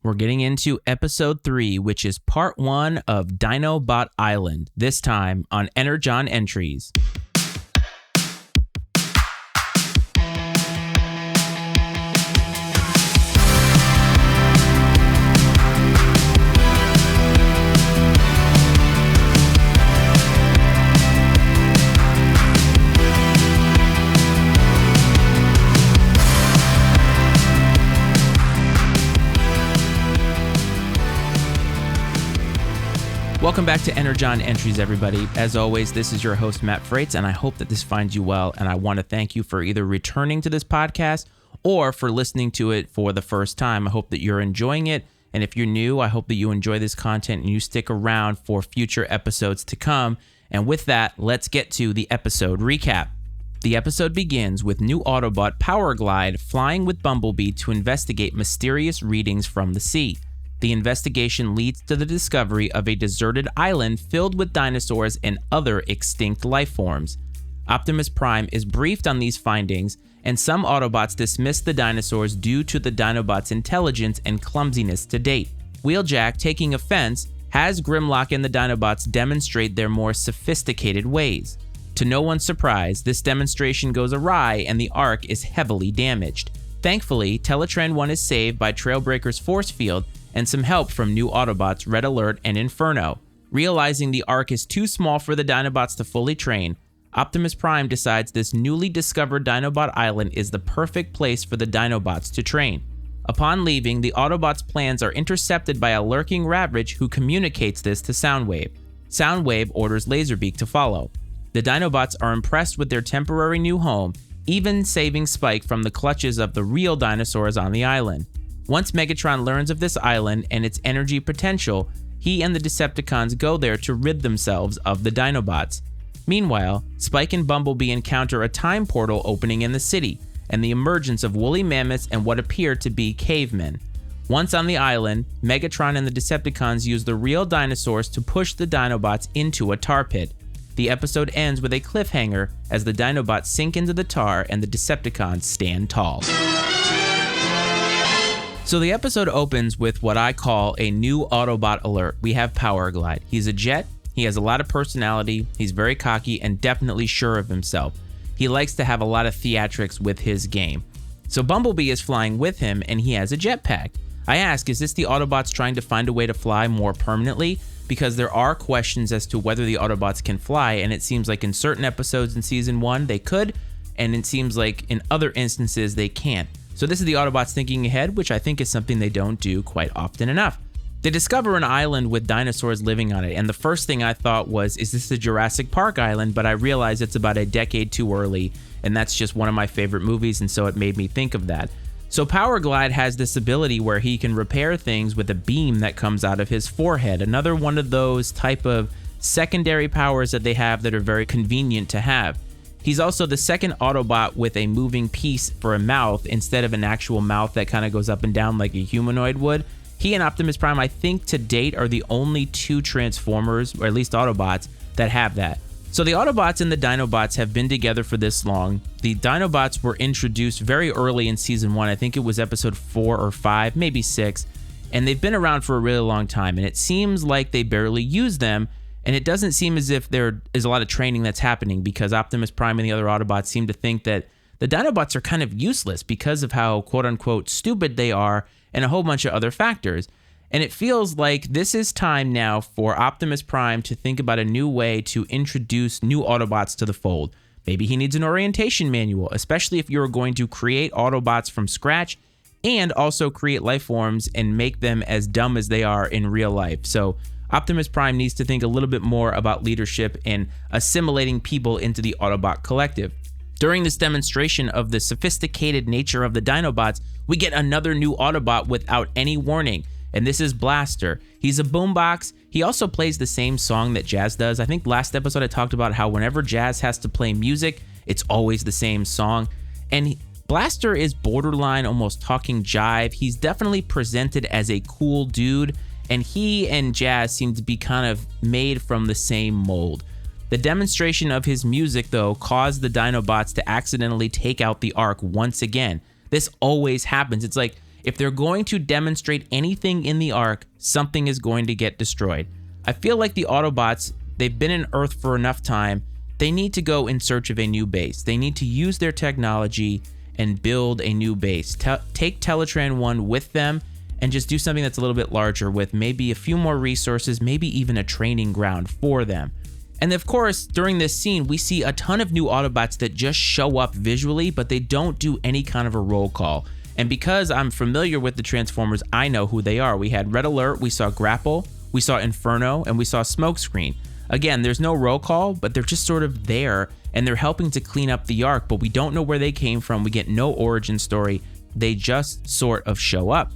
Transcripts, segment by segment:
We're getting into episode 3, which is part 1 of Dinobot Island, this time on Energon Entries. Welcome back to Energon Entries, everybody. As always, this is your host, Matt Freites, and I hope that this finds you well, and I want to thank you for either returning to this podcast or for listening to it for the first time. I hope that you're enjoying it, and if you're new, I hope that you enjoy this content and you stick around for future episodes to come. And with that, let's get to the episode recap. The episode begins with new Autobot Power Glide flying with Bumblebee to investigate mysterious readings from the sea. The investigation leads to the discovery of a deserted island filled with dinosaurs and other extinct life forms. Optimus Prime is briefed on these findings, and some Autobots dismiss the dinosaurs due to the Dinobots' intelligence and clumsiness to date. Wheeljack, taking offense, has Grimlock and the Dinobots demonstrate their more sophisticated ways. To no one's surprise, this demonstration goes awry and the Ark is heavily damaged. Thankfully, Teletran 1 is saved by Trailbreaker's force field and some help from new Autobots Red Alert and Inferno. Realizing the Ark is too small for the Dinobots to fully train, Optimus Prime decides this newly discovered Dinobot Island is the perfect place for the Dinobots to train. Upon leaving, the Autobots' plans are intercepted by a lurking Ravage who communicates this to Soundwave. Soundwave orders Laserbeak to follow. The Dinobots are impressed with their temporary new home, even saving Spike from the clutches of the real dinosaurs on the island. Once Megatron learns of this island and its energy potential, he and the Decepticons go there to rid themselves of the Dinobots. Meanwhile, Spike and Bumblebee encounter a time portal opening in the city, and the emergence of woolly mammoths and what appear to be cavemen. Once on the island, Megatron and the Decepticons use the real dinosaurs to push the Dinobots into a tar pit. The episode ends with a cliffhanger as the Dinobots sink into the tar and the Decepticons stand tall. So the episode opens with what I call a new Autobot alert. We have Power Glide. He's a jet, he has a lot of personality, he's very cocky and definitely sure of himself. He likes to have a lot of theatrics with his game. So Bumblebee is flying with him and he has a jetpack. I ask, is this the Autobots trying to find a way to fly more permanently? Because there are questions as to whether the Autobots can fly, and it seems like in certain episodes in Season 1 they could, and it seems like in other instances they can't. So this is the Autobots thinking ahead, which I think is something they don't do quite often enough. They discover an island with dinosaurs living on it, and the first thing I thought was, is this a Jurassic Park island? But I realized it's about a decade too early, and that's just one of my favorite movies, and so it made me think of that. So Power Glide has this ability where he can repair things with a beam that comes out of his forehead, another one of those type of secondary powers that they have that are very convenient to have. He's also the second Autobot with a moving piece for a mouth instead of an actual mouth that kind of goes up and down like a humanoid would. He and Optimus Prime, I think to date, are the only two Transformers, or at least Autobots, that have that. So the Autobots and the Dinobots have been together for this long. The Dinobots were introduced very early in Season 1. I think it was episode 4 or 5, maybe 6. And they've been around for a really long time. And it seems like they barely use them. And it doesn't seem as if there is a lot of training that's happening because Optimus Prime and the other Autobots seem to think that the Dinobots are kind of useless because of how quote-unquote stupid they are and a whole bunch of other factors. And it feels like this is time now for Optimus Prime to think about a new way to introduce new Autobots to the fold. Maybe he needs an orientation manual, especially if you're going to create Autobots from scratch and also create life forms and make them as dumb as they are in real life. So Optimus Prime needs to think a little bit more about leadership and assimilating people into the Autobot collective. During this demonstration of the sophisticated nature of the Dinobots, we get another new Autobot without any warning, and this is Blaster. He's a boombox. He also plays the same song that Jazz does. I think last episode I talked about how whenever Jazz has to play music, it's always the same song. And Blaster is borderline almost talking jive. He's definitely presented as a cool dude, and he and Jazz seem to be kind of made from the same mold. The demonstration of his music, though, caused the Dinobots to accidentally take out the Ark once again. This always happens. It's like If they're going to demonstrate anything in the arc, something is going to get destroyed. I feel like the Autobots, they've been in Earth for enough time. They need to go in search of a new base. They need to use their technology and build a new base. Take Teletran 1 with them and just do something that's a little bit larger with maybe a few more resources, maybe even a training ground for them. And of course, during this scene, we see a ton of new Autobots that just show up visually, but they don't do any kind of a roll call. And because I'm familiar with the Transformers, I know who they are. We had Red Alert, we saw Grapple, we saw Inferno, and we saw Smokescreen. Again, there's no roll call, but they're just sort of there, and they're helping to clean up the arc, but we don't know where they came from. We get no origin story. They just sort of show up.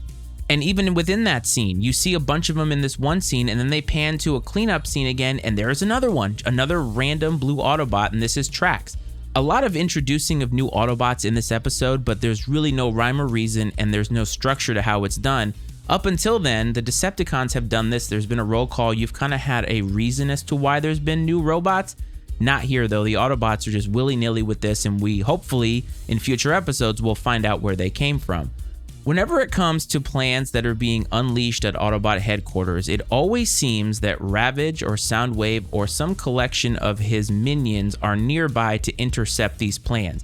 And even within that scene, you see a bunch of them in this one scene, and then they pan to a cleanup scene again, and there's another one, another random blue Autobot, and this is Trax. A lot of introducing of new Autobots in this episode, but there's really no rhyme or reason, and there's no structure to how it's done. Up until then, the Decepticons have done this. There's been a roll call. You've kind of had a reason as to why there's been new robots. Not here, though. The Autobots are just willy-nilly with this, and we hopefully, in future episodes, will find out where they came from. Whenever it comes to plans that are being unleashed at Autobot headquarters, it always seems that Ravage or Soundwave or some collection of his minions are nearby to intercept these plans.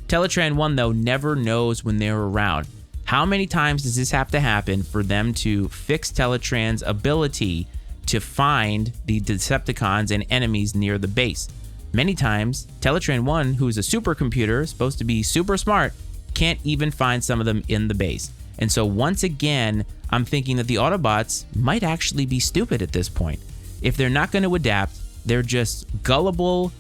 Teletran 1, though, never knows when they're around. How many times does this have to happen for them to fix Teletran's ability to find the Decepticons and enemies near the base? Many times, Teletran 1, who's a supercomputer, supposed to be super smart, can't even find some of them in the base. And so once again, I'm thinking that the Autobots might actually be stupid at this point. If they're not going to adapt, they're just gullible.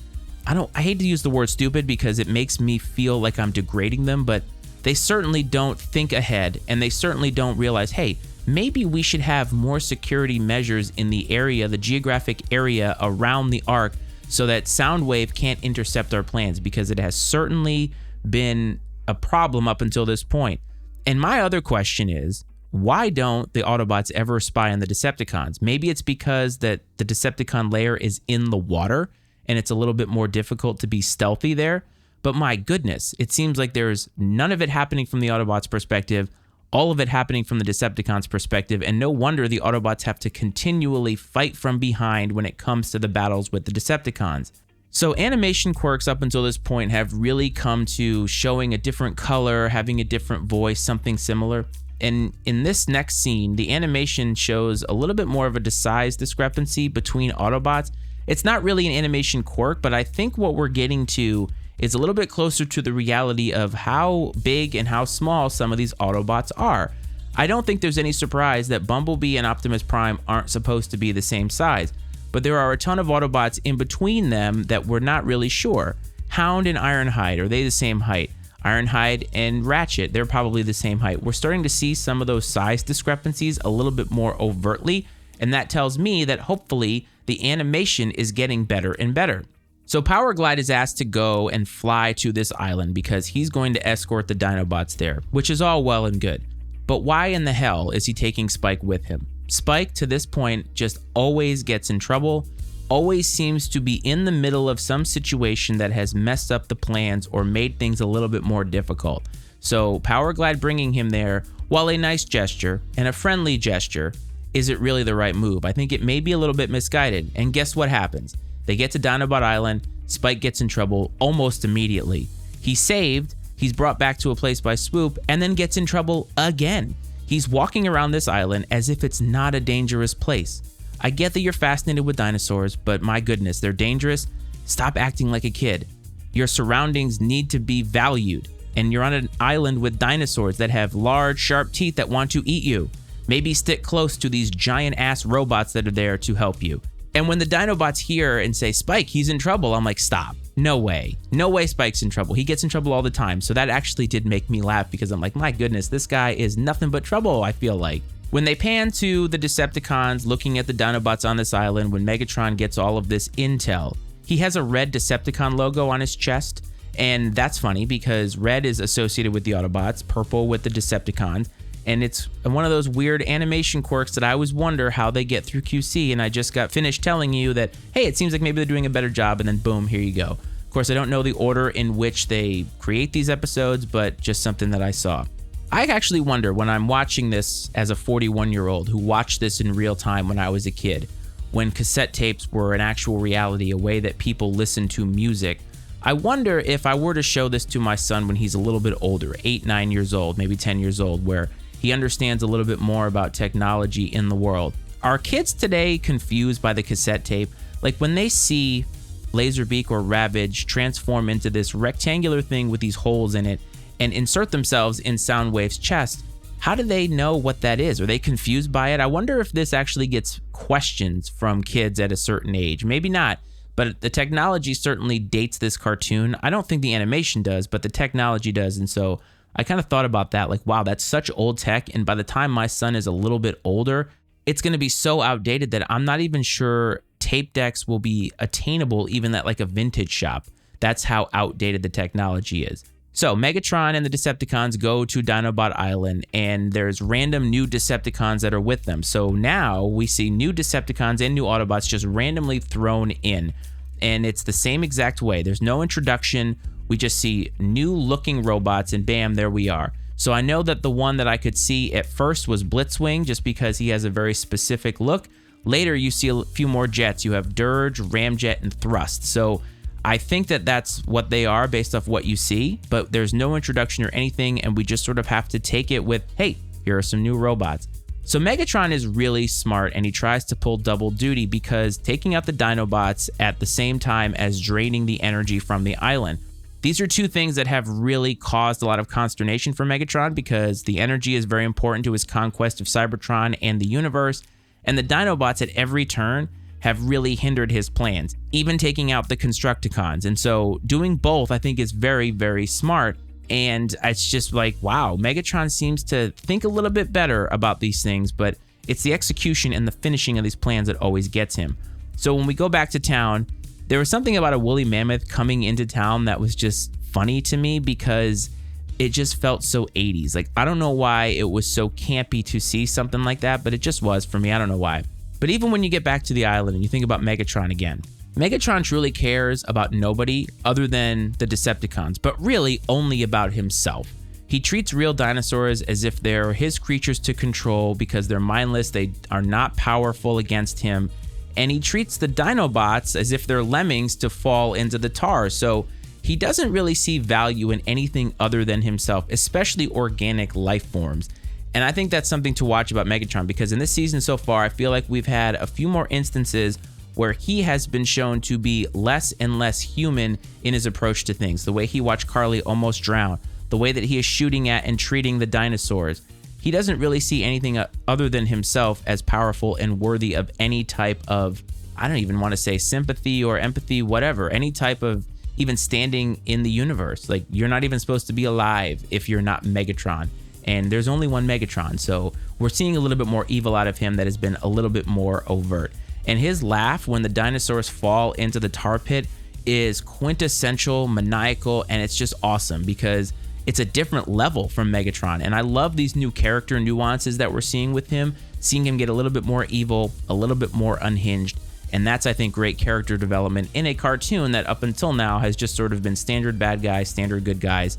I hate to use the word stupid because it makes me feel like I'm degrading them, but they certainly don't think ahead, and they certainly don't realize, hey, maybe we should have more security measures in the area, the geographic area around the arc, so that Soundwave can't intercept our plans, because it has certainly been a problem up until this point. And my other question is, why don't the Autobots ever spy on the Decepticons? Maybe it's because that the Decepticon lair is in the water and it's a little bit more difficult to be stealthy there. But my goodness, it seems like there's none of it happening from the Autobots' perspective, all of it happening from the Decepticons' perspective, and no wonder the Autobots have to continually fight from behind when it comes to the battles with the Decepticons. So animation quirks up until this point have really come to showing a different color, having a different voice, something similar. And in this next scene, the animation shows a little bit more of a size discrepancy between Autobots. It's not really an animation quirk, but I think what we're getting to is a little bit closer to the reality of how big and how small some of these Autobots are. I don't think there's any surprise that Bumblebee and Optimus Prime aren't supposed to be the same size, but there are a ton of Autobots in between them that we're not really sure. Hound and Ironhide, are they the same height? Ironhide and Ratchet, they're probably the same height. We're starting to see some of those size discrepancies a little bit more overtly, and that tells me that hopefully the animation is getting better and better. So Powerglide is asked to go and fly to this island because he's going to escort the Dinobots there, which is all well and good. But why in the hell is he taking Spike with him? Spike, to this point, just always gets in trouble, always seems to be in the middle of some situation that has messed up the plans or made things a little bit more difficult. So Powerglide bringing him there, while a nice gesture and a friendly gesture, is it really the right move? I think it may be a little bit misguided. And guess what happens? They get to Dinobot Island, Spike gets in trouble almost immediately. He's saved, he's brought back to a place by Swoop, and then gets in trouble again. He's walking around this island as if it's not a dangerous place. I get that you're fascinated with dinosaurs, but my goodness, they're dangerous. Stop acting like a kid. Your surroundings need to be valued, and you're on an island with dinosaurs that have large, sharp teeth that want to eat you. Maybe stick close to these giant-ass robots that are there to help you. And when the Dinobots hear and say, Spike, he's in trouble, I'm like, stop. No way. No way Spike's in trouble. He gets in trouble all the time. So that actually did make me laugh because I'm like, my goodness, this guy is nothing but trouble, I feel like. When they pan to the Decepticons looking at the Dinobots on this island, when Megatron gets all of this intel, he has a red Decepticon logo on his chest. And that's funny because red is associated with the Autobots, purple with the Decepticons. And it's one of those weird animation quirks that I always wonder how they get through QC, and I just got finished telling you that, hey, it seems like maybe they're doing a better job, and then boom, here you go. Of course, I don't know the order in which they create these episodes, but just something that I saw. I actually wonder when I'm watching this as a 41-year-old who watched this in real time when I was a kid, when cassette tapes were an actual reality, a way that people listened to music. I wonder if I were to show this to my son when he's a little bit older, 8, 9 years old, maybe 10 years old, where he understands a little bit more about technology in the world. Are kids today confused by the cassette tape? Like when they see Laserbeak or Ravage transform into this rectangular thing with these holes in it and insert themselves in Soundwave's chest, how do they know what that is? Are they confused by it? I wonder if this actually gets questions from kids at a certain age. Maybe not, but the technology certainly dates this cartoon. I don't think the animation does, but the technology does. And so I kind of thought about that, like, wow, that's such old tech. And by the time my son is a little bit older, it's going to be so outdated that I'm not even sure tape decks will be attainable even at like a vintage shop. That's how outdated the technology is. So Megatron and the Decepticons go to Dinobot Island, and there's random new Decepticons that are with them. So now we see new Decepticons and new Autobots just randomly thrown in, and it's the same exact way. There's no introduction. We just see new looking robots, and bam, there we are. So I know that the one that I could see at first was Blitzwing, just because he has a very specific look. Later, you see a few more jets. You have Dirge, Ramjet, and Thrust. So I think that that's what they are based off what you see, but there's no introduction or anything, and we just sort of have to take it with, hey, here are some new robots. So Megatron is really smart, and he tries to pull double duty because taking out the Dinobots at the same time as draining the energy from the island. These are two things that have really caused a lot of consternation for Megatron because the energy is very important to his conquest of Cybertron and the universe, and the Dinobots at every turn have really hindered his plans, even taking out the Constructicons. And so doing both, I think, is very, very smart. And it's just like, wow, Megatron seems to think a little bit better about these things, but it's the execution and the finishing of these plans that always gets him. So when we go back to town, there was something about a woolly mammoth coming into town that was just funny to me because it just felt so 80s. Like, I don't know why it was so campy to see something like that, but it just was for me. I don't know why. But even when you get back to the island and you think about Megatron again, Megatron truly cares about nobody other than the Decepticons, but really only about himself. He treats real dinosaurs as if they're his creatures to control because they're mindless, they are not powerful against him, and he treats the Dinobots as if they're lemmings to fall into the tar. So he doesn't really see value in anything other than himself, especially organic life forms. And I think that's something to watch about Megatron because in this season so far, I feel like we've had a few more instances where he has been shown to be less and less human in his approach to things. The way he watched Carly almost drown, the way that he is shooting at and treating the dinosaurs. He doesn't really see anything other than himself as powerful and worthy of any type of, I don't even want to say sympathy or empathy, whatever, any type of even standing in the universe. Like, you're not even supposed to be alive if you're not Megatron. And there's only one Megatron, so we're seeing a little bit more evil out of him that has been a little bit more overt. And his laugh when the dinosaurs fall into the tar pit is quintessential, maniacal, and it's just awesome because it's a different level from Megatron. And I love these new character nuances that we're seeing with him, seeing him get a little bit more evil, a little bit more unhinged. And that's, I think, great character development in a cartoon that up until now has just sort of been standard bad guys, standard good guys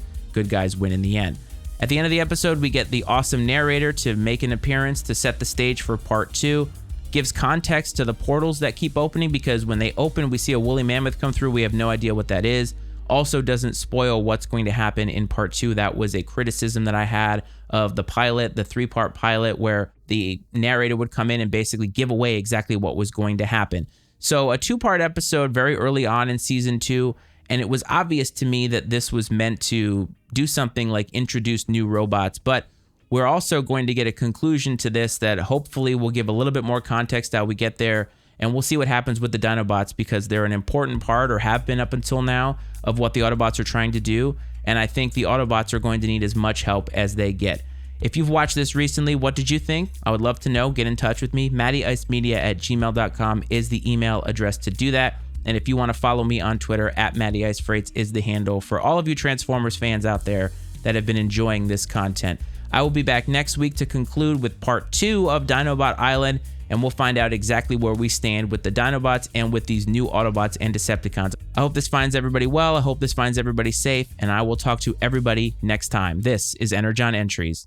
win in the end. At the end of the episode, we get the awesome narrator to make an appearance to set the stage for part 2. Gives context to the portals that keep opening because when they open, we see a woolly mammoth come through. We have no idea what that is. Also doesn't spoil what's going to happen in part 2. That was a criticism that I had of the pilot, the 3-part pilot, where the narrator would come in and basically give away exactly what was going to happen. So a 2-part episode very early on in season 2. And it was obvious to me that this was meant to do something like introduce new robots, but we're also going to get a conclusion to this that hopefully will give a little bit more context how we get there, and we'll see what happens with the Dinobots because they're an important part, or have been up until now, of what the Autobots are trying to do, and I think the Autobots are going to need as much help as they get. If you've watched this recently, what did you think? I would love to know. Get in touch with me. mattyicemedia@gmail.com is the email address to do that. And if you want to follow me on Twitter, @MattyIceFreights is the handle for all of you Transformers fans out there that have been enjoying this content. I will be back next week to conclude with part 2 of Dinobot Island, and we'll find out exactly where we stand with the Dinobots and with these new Autobots and Decepticons. I hope this finds everybody well. I hope this finds everybody safe, and I will talk to everybody next time. This is Energon Entries.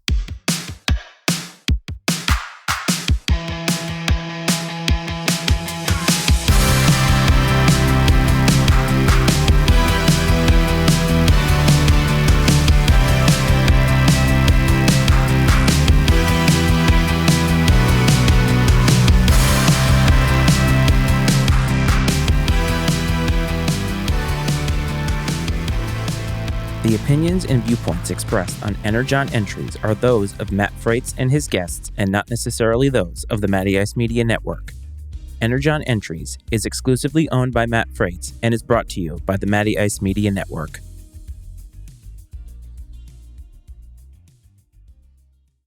The opinions and viewpoints expressed on Energon Entries are those of Matt Freites and his guests, and not necessarily those of the Matty Ice Media Network. Energon Entries is exclusively owned by Matt Freites and is brought to you by the Matty Ice Media Network.